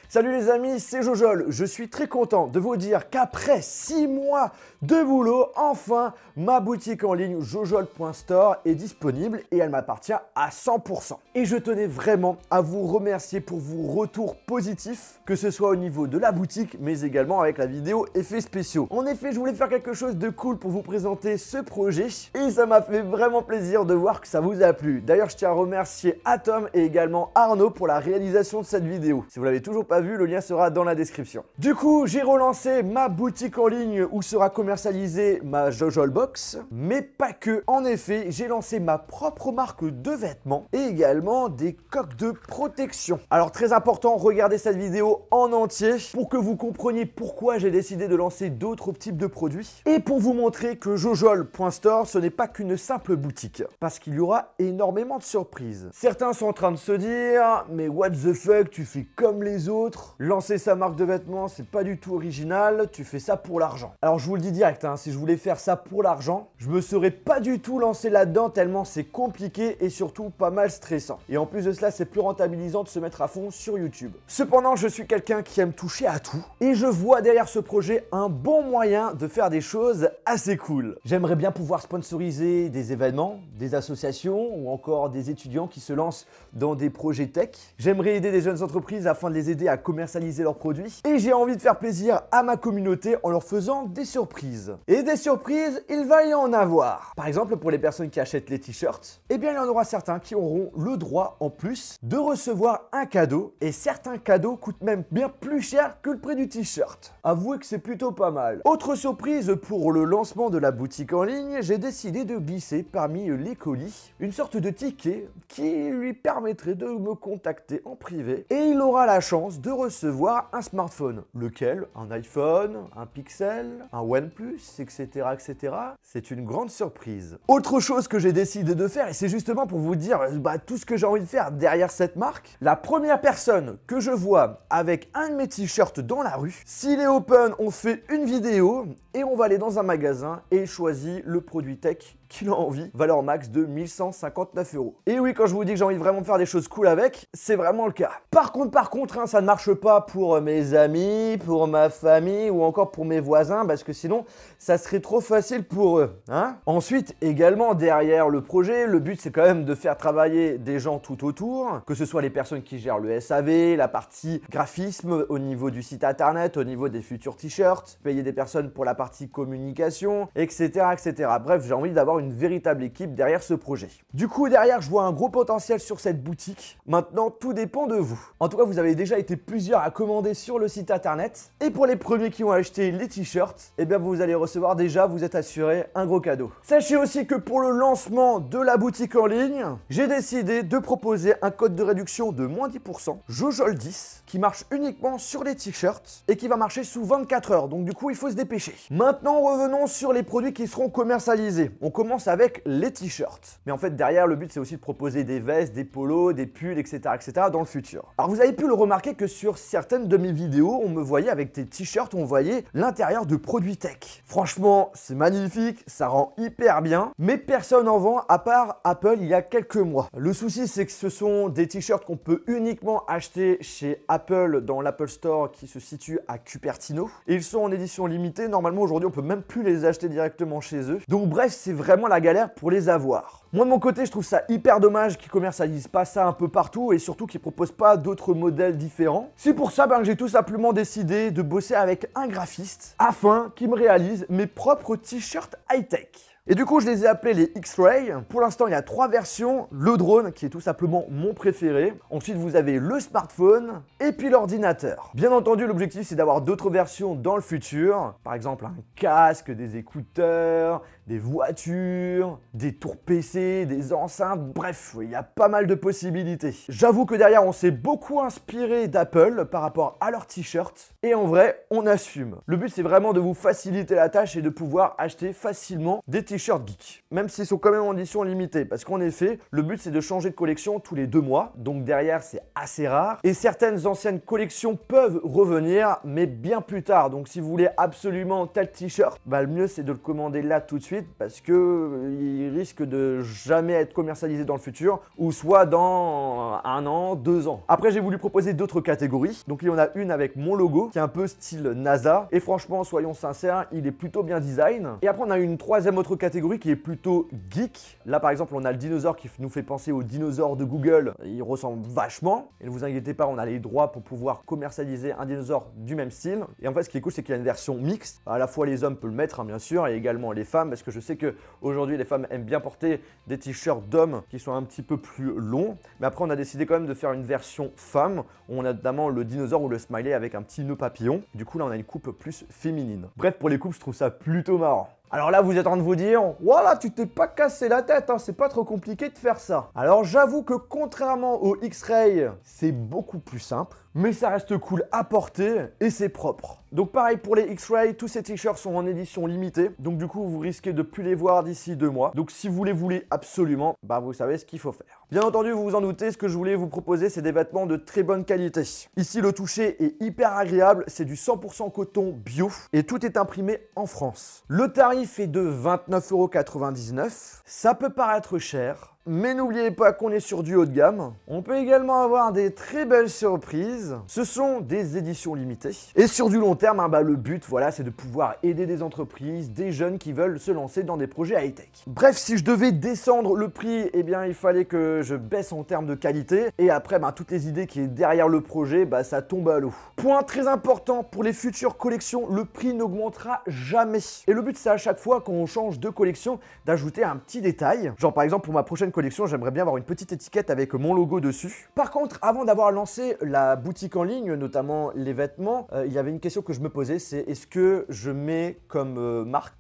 Salut les amis, c'est Jojol. Je suis très content de vous dire qu'après 6 mois de boulot, enfin, ma boutique en ligne jojol.store est disponible et elle m'appartient à 100%. Et je tenais vraiment à vous remercier pour vos retours positifs, que ce soit au niveau de la boutique, mais également avec la vidéo effets spéciaux. En effet, je voulais faire quelque chose de cool pour vous présenter ce projet et ça m'a fait vraiment plaisir de voir que ça vous a plu. D'ailleurs, je tiens à remercier Atom et également Arnaud pour la réalisation de cette vidéo. Si vous l'avez toujours pas vu, le lien sera dans la description. Du coup, j'ai relancé ma boutique en ligne où sera commercialisée ma Jojol Box, mais pas que. En effet, j'ai lancé ma propre marque de vêtements et également des coques de protection. Alors très important, regardez cette vidéo en entier pour que vous compreniez pourquoi j'ai décidé de lancer d'autres types de produits et pour vous montrer que jojol.store ce n'est pas qu'une simple boutique parce qu'il y aura énormément de surprises. Certains sont en train de se dire mais what the fuck, tu fais comme les autres, lancer sa marque de vêtements c'est pas du tout original, tu fais ça pour l'argent. Alors je vous le dis direct, hein, si je voulais faire ça pour l'argent, je me serais pas du tout lancé là-dedans tellement c'est compliqué et surtout pas mal stressant. Et en plus de cela, c'est plus rentabilisant de se mettre à fond sur YouTube. Cependant, je suis quelqu'un qui aime toucher à tout et je vois derrière ce projet un bon moyen de faire des choses assez cool. J'aimerais bien pouvoir sponsoriser des événements, des associations ou encore des étudiants qui se lancent dans des projets tech. J'aimerais aider des jeunes entreprises afin de les aider à commercialiser leurs produits et j'ai envie de faire plaisir à ma communauté en leur faisant des surprises. Et des surprises, il va y en avoir. Par exemple, pour les personnes qui achètent les t-shirts, eh bien il y en aura certains qui auront le droit en plus de recevoir un cadeau et certains cadeaux coûtent même bien plus cher que le prix du t-shirt. Avouez que c'est plutôt pas mal. Autre surprise pour le lancement de la boutique en ligne, j'ai décidé de glisser parmi les colis une sorte de ticket qui lui permettrait de me contacter en privé et il aura la chance de recevoir un smartphone. Lequel? Un iPhone, un Pixel, un OnePlus, etc. etc. C'est une grande surprise. Autre chose que j'ai décidé de faire et c'est justement pour vous dire tout ce que j'ai envie de faire derrière cette marque. La première personne que je vois avec un de mes t-shirts dans la rue, s'il est open, on fait une vidéo et on va aller dans un magasin et il choisit le produit tech qu'il a envie, valeur max de 1159 €. Et oui, quand je vous dis que j'ai envie vraiment de faire des choses cool avec, c'est vraiment le cas. Par contre, hein, ça ne marche pas pour mes amis, pour ma famille ou encore pour mes voisins parce que sinon, ça serait trop facile pour eux. Hein. Ensuite, également derrière le projet, le but c'est quand même de faire travailler des gens tout autour, que ce soit les personnes qui gèrent le SAV, la partie graphisme au niveau du site internet, au niveau des futurs t-shirts, payer des personnes pour la partie communication, etc. etc. Bref, j'ai envie d'avoir une véritable équipe derrière ce projet. Du coup, derrière, je vois un gros potentiel sur cette boutique. Maintenant, tout dépend de vous. En tout cas, vous avez déjà été plusieurs à commander sur le site internet. Et pour les premiers qui ont acheté les t-shirts, eh bien, vous allez recevoir déjà, vous êtes assuré, un gros cadeau. Sachez aussi que pour le lancement de la boutique en ligne, j'ai décidé de proposer un code de réduction de moins 10%, Jojol10, qui marche uniquement sur les t-shirts et qui va marcher sous 24 heures. Donc du coup, il faut se dépêcher. Maintenant, revenons sur les produits qui seront commercialisés. On commence avec les t-shirts. Mais en fait, derrière, le but, c'est aussi de proposer des vestes, des polos, des pulls, etc., etc. dans le futur. Alors, vous avez pu le remarquer que sur certaines de mes vidéos, on me voyait avec des t-shirts, on voyait l'intérieur de produits tech. Franchement, c'est magnifique, ça rend hyper bien, mais personne en vend à part Apple il y a quelques mois. Le souci, c'est que ce sont des t-shirts qu'on peut uniquement acheter chez Apple dans l'Apple Store qui se situe à Cupertino. Et ils sont en édition limitée. Normalement, aujourd'hui, on peut même plus les acheter directement chez eux. Donc bref, c'est vraiment la galère pour les avoir. Moi de mon côté, je trouve ça hyper dommage qu'ils commercialisent pas ça un peu partout et surtout qu'ils proposent pas d'autres modèles différents. C'est pour ça que j'ai tout simplement décidé de bosser avec un graphiste afin qu'il me réalise mes propres t-shirts high-tech. Et du coup, je les ai appelés les X-Ray. Pour l'instant, il y a 3 versions. Le drone, qui est tout simplement mon préféré. Ensuite, vous avez le smartphone et puis l'ordinateur. Bien entendu, l'objectif, c'est d'avoir d'autres versions dans le futur. Par exemple, un casque, des écouteurs, des voitures, des tours PC, des enceintes. Bref, il y a pas mal de possibilités. J'avoue que derrière, on s'est beaucoup inspiré d'Apple par rapport à leurs t-shirts. Et en vrai, on assume. Le but, c'est vraiment de vous faciliter la tâche et de pouvoir acheter facilement des t-shirts geek, même s'ils sont quand même en édition limitée, parce qu'en effet, le but c'est de changer de collection tous les 2 mois, donc derrière c'est assez rare, et certaines anciennes collections peuvent revenir, mais bien plus tard, donc si vous voulez absolument tel t-shirt, le mieux c'est de le commander là tout de suite, suite parce que il risque de jamais être commercialisé dans le futur ou soit dans 1 an, 2 ans. Après, j'ai voulu proposer d'autres catégories. Donc il y en a une avec mon logo qui est un peu style NASA et franchement, soyons sincères, il est plutôt bien design. Et après, on a une troisième autre catégorie qui est plutôt geek. Là, par exemple, on a le dinosaure qui nous fait penser au dinosaure de Google. Il ressemble vachement. Et ne vous inquiétez pas, on a les droits pour pouvoir commercialiser un dinosaure du même style. Et en fait, ce qui est cool, c'est qu'il y a une version mixte. À la fois les hommes peuvent le mettre, hein, bien sûr, et également les femmes, parce que je sais que aujourd'hui les femmes aiment bien porter des t-shirts d'hommes qui sont un petit peu plus longs. Mais après, on a décidé quand même de faire une version femme, où on a notamment le dinosaure ou le smiley avec un petit nœud papillon. Du coup, là, on a une coupe plus féminine. Bref, pour les coupes, je trouve ça plutôt marrant. Alors là, vous êtes en train de vous dire, voilà, tu t'es pas cassé la tête, hein, c'est pas trop compliqué de faire ça. Alors j'avoue que contrairement au X-Ray, c'est beaucoup plus simple, mais ça reste cool à porter et c'est propre. Donc pareil pour les X-Ray, tous ces t-shirts sont en édition limitée, donc du coup vous risquez de plus les voir d'ici 2 mois. Donc si vous les voulez absolument, bah vous savez ce qu'il faut faire. Bien entendu, vous vous en doutez, ce que je voulais vous proposer, c'est des vêtements de très bonne qualité. Ici, le toucher est hyper agréable, c'est du 100% coton bio et tout est imprimé en France. Le tarif est de 29,99 €. Ça peut paraître cher, mais n'oubliez pas qu'on est sur du haut de gamme. On peut également avoir des très belles surprises. Ce sont des éditions limitées. Et sur du long terme, hein, le but, voilà, c'est de pouvoir aider des entreprises, des jeunes qui veulent se lancer dans des projets high-tech. Bref, si je devais descendre le prix, eh bien, il fallait que je baisse en termes de qualité. Et après, toutes les idées qui est derrière le projet, ça tombe à l'eau. Point très important, pour les futures collections, le prix n'augmentera jamais. Et le but, c'est à chaque fois qu'on change de collection, d'ajouter un petit détail. Genre, par exemple, pour ma prochaine collection, j'aimerais bien avoir une petite étiquette avec mon logo dessus. Par contre, avant d'avoir lancé la boutique en ligne, notamment les vêtements, il y avait une question que je me posais, c'est est-ce que je mets comme marque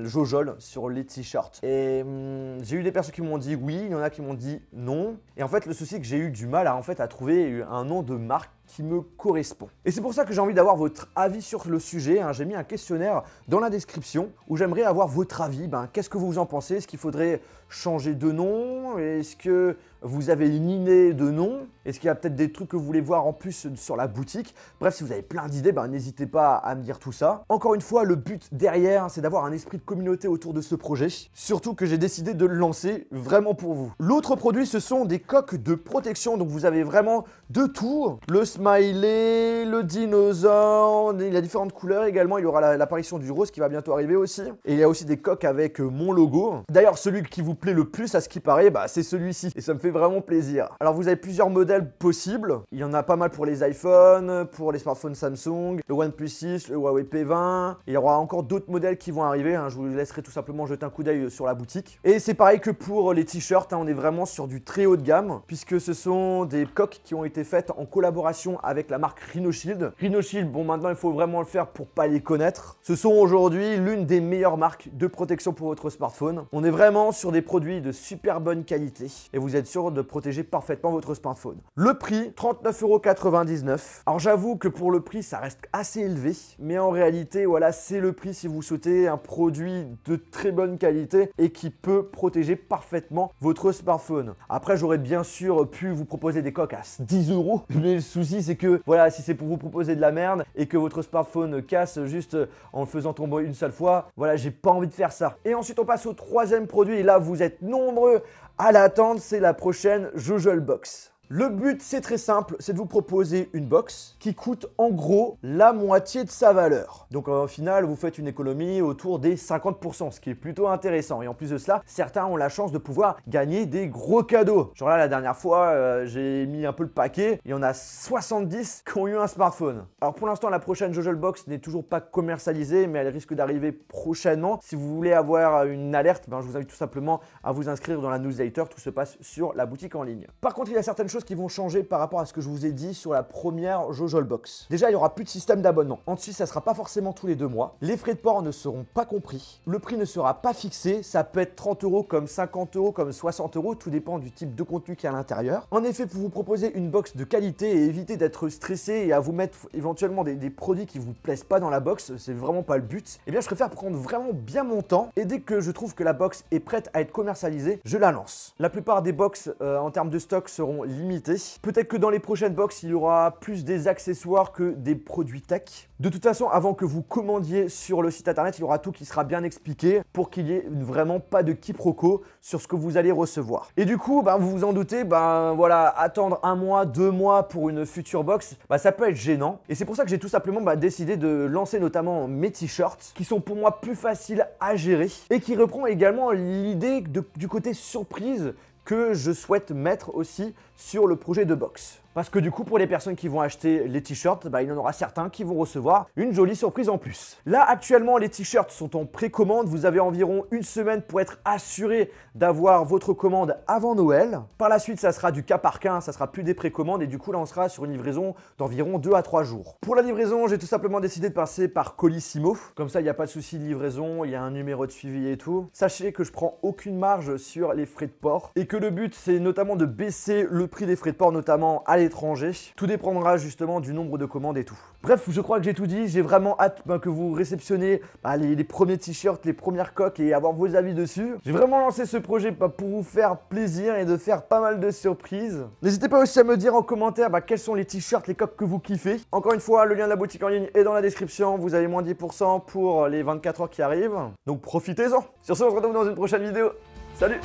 Jojol sur les t-shirts? Et j'ai eu des personnes qui m'ont dit oui, il y en a qui m'ont dit non. Et en fait, le souci, c'est que j'ai eu du mal à trouver un nom de marque qui me correspond. Et c'est pour ça que j'ai envie d'avoir votre avis sur le sujet. J'ai mis un questionnaire dans la description où j'aimerais avoir votre avis. Qu'est-ce que vous en pensez? Est-ce qu'il faudrait changer de nom? Est-ce que vous avez une idée de nom? Est-ce qu'il y a peut-être des trucs que vous voulez voir en plus sur la boutique? Bref, si vous avez plein d'idées, n'hésitez pas à me dire tout ça. Encore une fois, le but derrière, c'est d'avoir un esprit de communauté autour de ce projet. Surtout que j'ai décidé de le lancer vraiment pour vous. L'autre produit, ce sont des coques de protection. Donc vous avez vraiment de tout. Le smiley, le dinosaure, il y a différentes couleurs également. Il y aura l'apparition du rose qui va bientôt arriver aussi. Et il y a aussi des coques avec mon logo. D'ailleurs, celui qui vous plaît le plus, à ce qui paraît, c'est celui-ci. Et ça me fait vraiment plaisir. Alors vous avez plusieurs modèles possibles. Il y en a pas mal pour les iPhones, pour les smartphones Samsung, le OnePlus 6, le Huawei P20. Il y aura encore d'autres modèles qui vont arriver. Je vous laisserai tout simplement jeter un coup d'œil sur la boutique. Et c'est pareil que pour les t-shirts. On est vraiment sur du très haut de gamme puisque ce sont des coques qui ont été faites en collaboration avec la marque Rhinoshield. Rhinoshield, maintenant il faut vraiment le faire pour pas les connaître. Ce sont aujourd'hui l'une des meilleures marques de protection pour votre smartphone. On est vraiment sur des produits de super bonne qualité et vous êtes sûr de protéger parfaitement votre smartphone. Le prix, 39,99 €. Alors j'avoue que pour le prix, ça reste assez élevé, mais en réalité, voilà, c'est le prix si vous souhaitez un produit de très bonne qualité et qui peut protéger parfaitement votre smartphone. Après, j'aurais bien sûr pu vous proposer des coques à 10 €, mais le souci c'est que voilà, si c'est pour vous proposer de la merde et que votre smartphone casse juste en le faisant tomber une seule fois, voilà, j'ai pas envie de faire ça. Et ensuite, on passe au troisième produit et là, vous êtes nombreux à l'attendre, c'est la prochaine Jojol Box. Le but, c'est très simple, c'est de vous proposer une box qui coûte en gros la moitié de sa valeur. Donc au final, vous faites une économie autour des 50%, ce qui est plutôt intéressant. Et en plus de cela, certains ont la chance de pouvoir gagner des gros cadeaux. Genre là, la dernière fois, j'ai mis un peu le paquet, il y en a 70 qui ont eu un smartphone. Alors pour l'instant, la prochaine Jojol Box n'est toujours pas commercialisée, mais elle risque d'arriver prochainement. Si vous voulez avoir une alerte, je vous invite tout simplement à vous inscrire dans la newsletter. Tout se passe sur la boutique en ligne. Par contre, il y a certaines choses qui vont changer par rapport à ce que je vous ai dit sur la première Jojol Box. Déjà, il n'y aura plus de système d'abonnement. Ensuite, ça ne sera pas forcément tous les 2 mois. Les frais de port ne seront pas compris. Le prix ne sera pas fixé. Ça peut être 30 € comme 50 € comme 60 €. Tout dépend du type de contenu qui est à l'intérieur. En effet, pour vous proposer une box de qualité et éviter d'être stressé et à vous mettre éventuellement des produits qui ne vous plaisent pas dans la box, c'est vraiment pas le but. Eh bien, je préfère prendre vraiment bien mon temps et dès que je trouve que la box est prête à être commercialisée, je la lance. La plupart des box en termes de stock seront limitées limité. Peut-être que dans les prochaines box, il y aura plus des accessoires que des produits tech. De toute façon, avant que vous commandiez sur le site internet, il y aura tout qui sera bien expliqué pour qu'il n'y ait vraiment pas de quiproquo sur ce que vous allez recevoir. Et du coup, vous vous en doutez, voilà, attendre 1 mois, 2 mois pour une future box, ça peut être gênant. Et c'est pour ça que j'ai tout simplement décidé de lancer notamment mes t-shirts qui sont pour moi plus faciles à gérer et qui reprend également l'idée du côté surprise que je souhaite mettre aussi sur le projet de box. Parce que du coup, pour les personnes qui vont acheter les t-shirts, il y en aura certains qui vont recevoir une jolie surprise en plus. Là, actuellement, les t-shirts sont en précommande. Vous avez environ 1 semaine pour être assuré d'avoir votre commande avant Noël. Par la suite, ça sera du cas par cas, ça sera plus des précommandes et du coup, là, on sera sur une livraison d'environ 2 à 3 jours. Pour la livraison, j'ai tout simplement décidé de passer par Colissimo. Comme ça, il n'y a pas de souci de livraison, il y a un numéro de suivi et tout. Sachez que je prends aucune marge sur les frais de port et que le but, c'est notamment de baisser le prix des frais de port, notamment à l'étranger. Tout dépendra justement du nombre de commandes et tout. Bref, je crois que j'ai tout dit. J'ai vraiment hâte que vous réceptionnez les premiers t-shirts, les premières coques et avoir vos avis dessus. J'ai vraiment lancé ce projet pour vous faire plaisir et de faire pas mal de surprises. N'hésitez pas aussi à me dire en commentaire quels sont les t-shirts, les coques que vous kiffez. Encore une fois, le lien de la boutique en ligne est dans la description. Vous avez moins 10% pour les 24 heures qui arrivent. Donc profitez-en. Sur ce, on se retrouve dans une prochaine vidéo. Salut!